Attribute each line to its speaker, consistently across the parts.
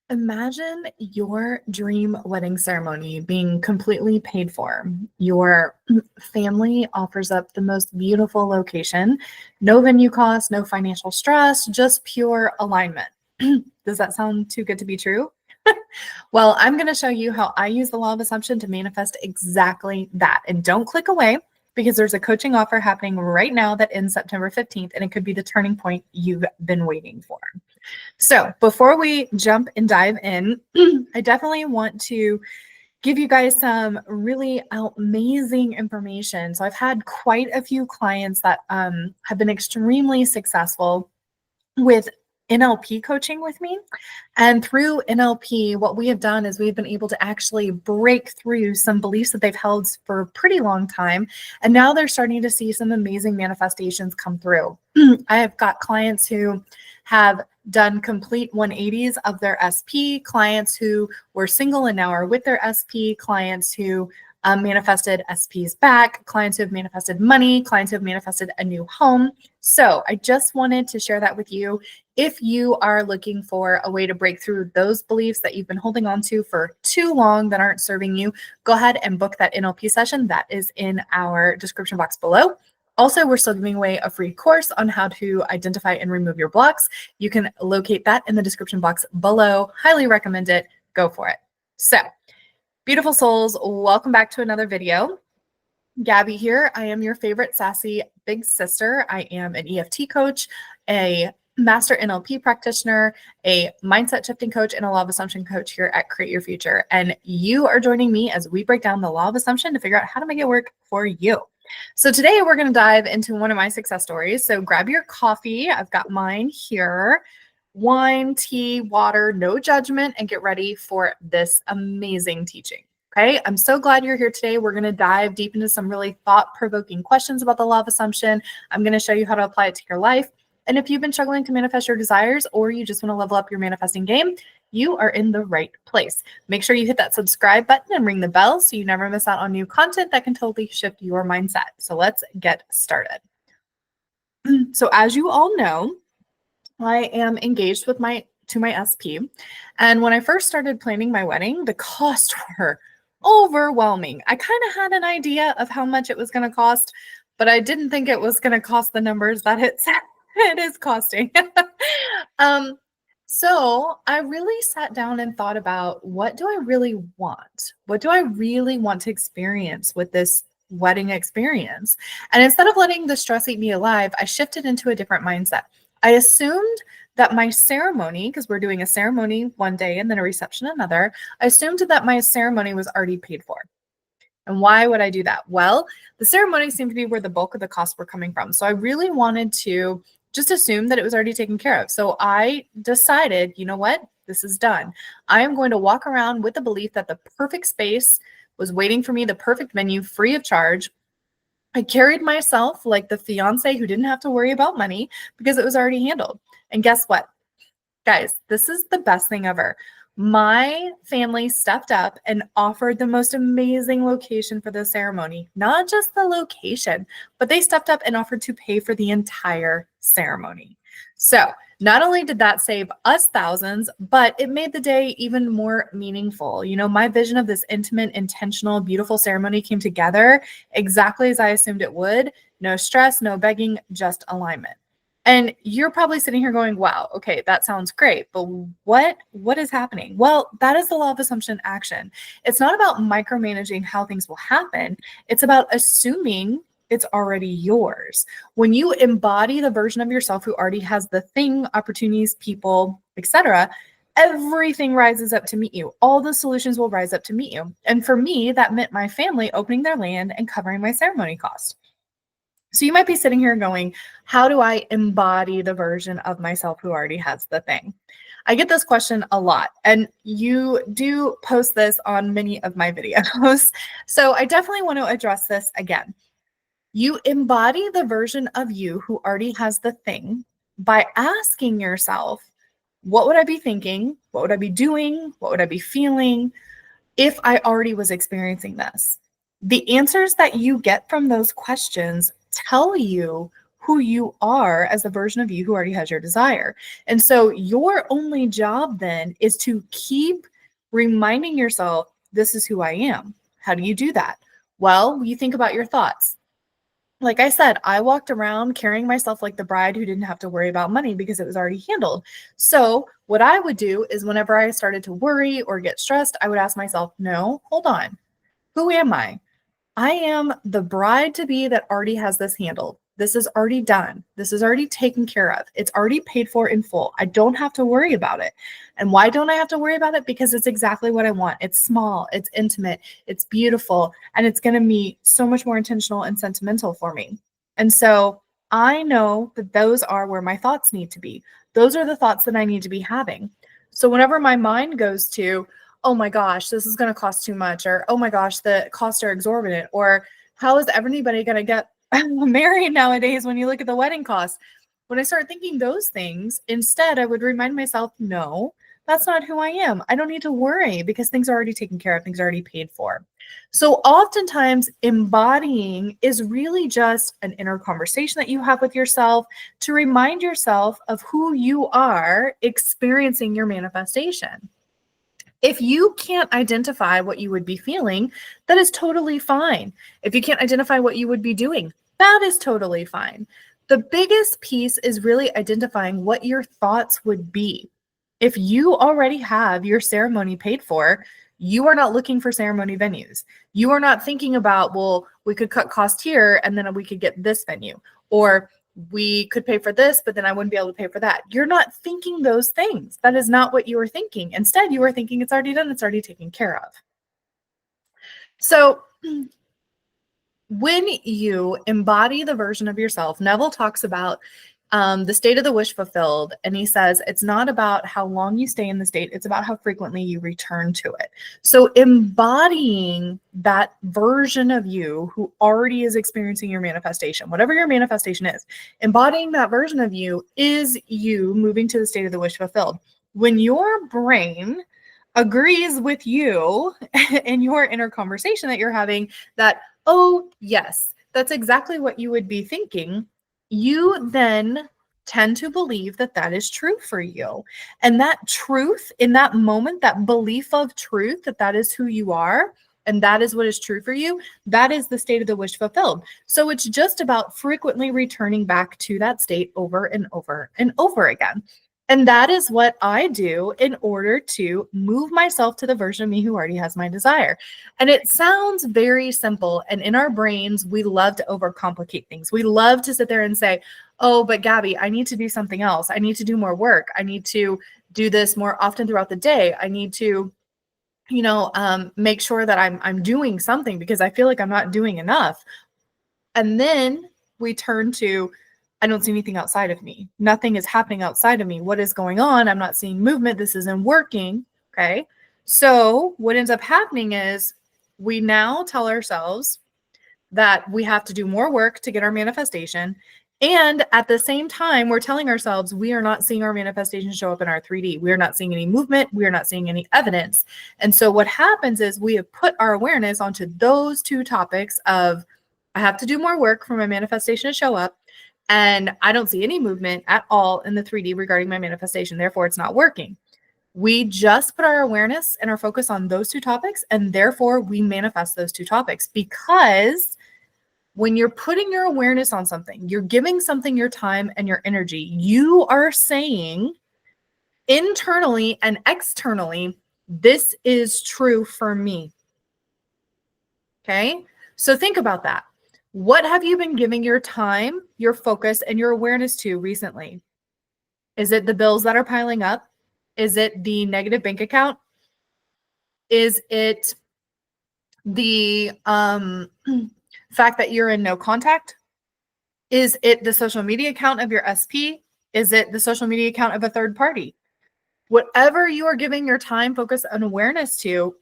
Speaker 1: Imagine your dream wedding ceremony being completely paid for. Your family offers up the most beautiful location, no venue costs, no financial stress, just pure alignment. Does that sound too good to be true? Well, I'm going to show you how I use the law of assumption to manifest exactly that. And don't click away because there's a coaching offer happening right now that ends September 15th, and it could be the turning point you've been waiting for. So before we jump and dive in, I definitely want to give you guys some really amazing information. So I've had quite a few clients that have been extremely successful with NLP coaching with me. And through NLP, what we have done is we've been able to actually break through some beliefs that they've held for a pretty long time. And now they're starting to see some amazing manifestations come through. I have got clients who have done complete 180s of their SP, clients who were single and now are with their SP, clients who manifested SPs back, clients who have manifested money, clients who have manifested a new home. So I just wanted to share that with you. If you are looking for a way to break through those beliefs that you've been holding on to for too long that aren't serving you, go ahead and book that NLP session. That is in our description box below. Also, we're still giving away a free course on how to identify and remove your blocks. You can locate that in the description box below. Highly recommend it. Go for it. So, beautiful souls, welcome back to another video. Gabi here. I am your favorite sassy big sister. I am an EFT coach, a master NLP practitioner, a mindset shifting coach, and a law of assumption coach here at Create Your Future. And you are joining me as we break down the law of assumption to figure out how to make it work for you. So today we're going to dive into one of my success stories. So grab your coffee. I've got mine here. Wine, tea, water, no judgment, and get ready for this amazing teaching. Okay, I'm so glad you're here today. We're going to dive deep into some really thought-provoking questions about the law of assumption. I'm going to show you how to apply it to your life. And if you've been struggling to manifest your desires or you just want to level up your manifesting game, you are in the right place. Make sure you hit that subscribe button and ring the bell so you never miss out on new content that can totally shift your mindset. So let's get started. So as you all know, I am engaged to my SP. And when I first started planning my wedding, the costs were overwhelming. I kind of had an idea of how much it was going to cost, but I didn't think it was going to cost the numbers that it is costing. So I really sat down and thought about, what do I really want? What do I really want to experience with this wedding experience? And instead of letting the stress eat me alive, I shifted into a different mindset. I assumed that my ceremony, because we're doing a ceremony one day and then a reception another, I assumed that my ceremony was already paid for. And why would I do that? Well, the ceremony seemed to be where the bulk of the costs were coming from. So I really wanted to just assume that it was already taken care of. So I decided, you know what? This is done. I am going to walk around with the belief that the perfect space was waiting for me, the perfect venue, free of charge. I carried myself like the fiance who didn't have to worry about money because it was already handled. And guess what? Guys, this is the best thing ever. My family stepped up and offered the most amazing location for the ceremony. Not just the location, but they stepped up and offered to pay for the entire ceremony. So not only did that save us thousands, but it made the day even more meaningful. You know, my vision of this intimate, intentional, beautiful ceremony came together exactly as I assumed it would. No stress, no begging, just alignment. And you're probably sitting here going, wow, okay, that sounds great, but what is happening? Well, that is the law of assumption action. It's not about micromanaging how things will happen. It's about assuming it's already yours. When you embody the version of yourself who already has the thing, opportunities, people, etc., everything rises up to meet you. All the solutions will rise up to meet you. And for me, that meant my family opening their land and covering my ceremony cost. So you might be sitting here going, how do I embody the version of myself who already has the thing? I get this question a lot, and you do post this on many of my videos. So I definitely want to address this again. You embody the version of you who already has the thing by asking yourself, what would I be thinking? What would I be doing? What would I be feeling if I already was experiencing this? The answers that you get from those questions tell you who you are as the version of you who already has your desire. And so your only job then is to keep reminding yourself, this is who I am. How do you do that? Well, you think about your thoughts. Like I said, I walked around carrying myself like the bride who didn't have to worry about money because it was already handled. So what I would do is whenever I started to worry or get stressed, I would ask myself, no, hold on. Who am I? I am the bride to be that already has this handled. This is already done. This is already taken care of. It's already paid for in full. I don't have to worry about it. And why don't I have to worry about it? Because it's exactly what I want. It's small, it's intimate, it's beautiful, and it's going to be so much more intentional and sentimental for me. And so I know that those are where my thoughts need to be. Those are the thoughts that I need to be having. So whenever my mind goes to, oh my gosh, this is going to cost too much, or oh my gosh, the costs are exorbitant, or how is everybody going to get married nowadays when you look at the wedding costs? When I start thinking those things, instead, I would remind myself, no, that's not who I am. I don't need to worry because things are already taken care of. Things are already paid for. So oftentimes embodying is really just an inner conversation that you have with yourself to remind yourself of who you are experiencing your manifestation. If you can't identify what you would be feeling, that is totally fine. If you can't identify what you would be doing, that is totally fine. The biggest piece is really identifying what your thoughts would be. If you already have your ceremony paid for, you are not looking for ceremony venues. You are not thinking about, well, we could cut cost here and then we could get this venue, or we could pay for this, but then I wouldn't be able to pay for that. You're not thinking those things. That is not what you are thinking. Instead, you are thinking it's already done. It's already taken care of. So when you embody the version of yourself, Neville talks about the state of the wish fulfilled. And he says, it's not about how long you stay in the state. It's about how frequently you return to it. So embodying that version of you who already is experiencing your manifestation, whatever your manifestation is, embodying that version of you is you moving to the state of the wish fulfilled. When your brain agrees with you in your inner conversation that you're having that, oh, yes, that's exactly what you would be thinking, you then tend to believe that that is true for you. And that truth in that moment, that belief of truth, that that is who you are, and that is what is true for you, that is the state of the wish fulfilled. So it's just about frequently returning back to that state over and over and over again. And that is what I do in order to move myself to the version of me who already has my desire. And it sounds very simple. And in our brains, we love to overcomplicate things. We love to sit there and say, oh, but Gabi, I need to do something else. I need to do more work. I need to do this more often throughout the day. I need to, make sure that I'm doing something because I feel like I'm not doing enough. And then we turn to, I don't see anything outside of me. Nothing is happening outside of me. What is going on? I'm not seeing movement. This isn't working. Okay. So what ends up happening is we now tell ourselves that we have to do more work to get our manifestation. And at the same time, we're telling ourselves we are not seeing our manifestation show up in our 3D. We are not seeing any movement. We are not seeing any evidence. And so what happens is we have put our awareness onto those two topics of I have to do more work for my manifestation to show up. And I don't see any movement at all in the 3D regarding my manifestation. Therefore, it's not working. We just put our awareness and our focus on those two topics, and therefore we manifest those two topics. Because when you're putting your awareness on something, you're giving something your time and your energy, you are saying internally and externally, this is true for me. Okay? So think about that. What have you been giving your time, your focus, and your awareness to recently? Is it the bills that are piling up? Is it the negative bank account? Is it the fact that you're in no contact? Is it the social media account of your SP? Is it the social media account of a third party? Whatever you are giving your time, focus, and awareness to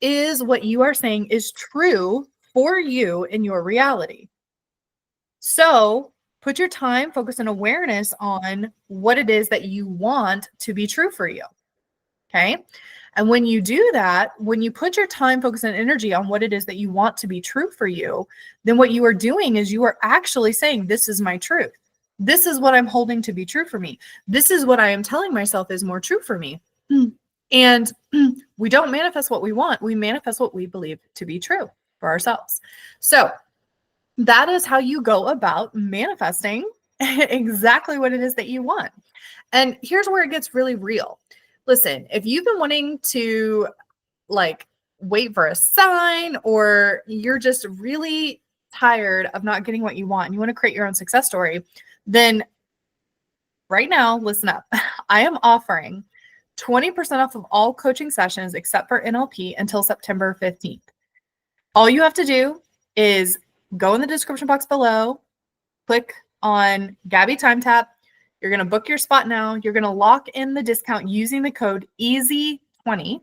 Speaker 1: is what you are saying is true for you in your reality. So put your time, focus, and awareness on what it is that you want to be true for you. Okay. And when you do that, when you put your time, focus, and energy on what it is that you want to be true for you, then what you are doing is you are actually saying, this is my truth. This is what I'm holding to be true for me. This is what I am telling myself is more true for me. And we don't manifest what we want. We manifest what we believe to be true for ourselves. So that is how you go about manifesting exactly what it is that you want. And here's where it gets really real. Listen, if you've been wanting to like wait for a sign, or you're just really tired of not getting what you want and you want to create your own success story, then right now, listen up. I am offering 20% off of all coaching sessions except for NLP until September 15th. All you have to do is go in the description box below, click on Gabi Time Tap. You're going to book your spot now. You're going to lock in the discount using the code EASY20.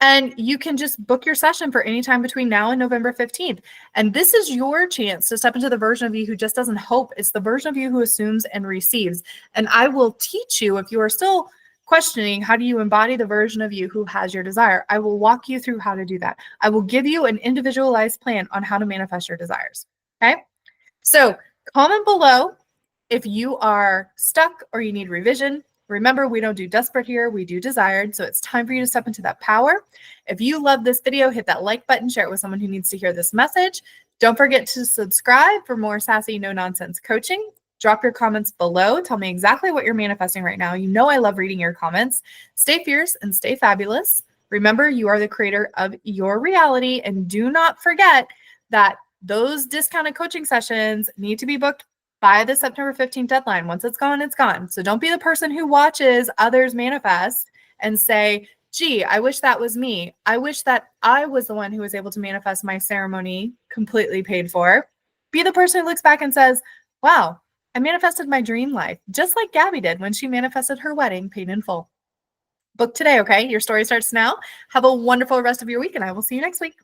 Speaker 1: And you can just book your session for any time between now and November 15th. And this is your chance to step into the version of you who just doesn't hope. It's the version of you who assumes and receives. And I will teach you, if you are still questioning, how do you embody the version of you who has your desire? I will walk you through how to do that. I will give you an individualized plan on how to manifest your desires. Okay? So comment below if you are stuck or you need revision. Remember, we don't do desperate here, we do desired. So it's time for you to step into that power. If you love this video, hit that like button, share it with someone who needs to hear this message. Don't forget to subscribe for more sassy, no-nonsense coaching. Drop your comments below. Tell me exactly what you're manifesting right now. You know I love reading your comments. Stay fierce and stay fabulous. Remember, you are the creator of your reality. And do not forget that those discounted coaching sessions need to be booked by the September 15th deadline. Once it's gone, it's gone. So don't be the person who watches others manifest and say, gee, I wish that was me. I wish that I was the one who was able to manifest my ceremony completely paid for. Be the person who looks back and says, wow, I manifested my dream life, just like Gabi did when she manifested her wedding paid in full. Book today, okay? Your story starts now. Have a wonderful rest of your week, and I will see you next week.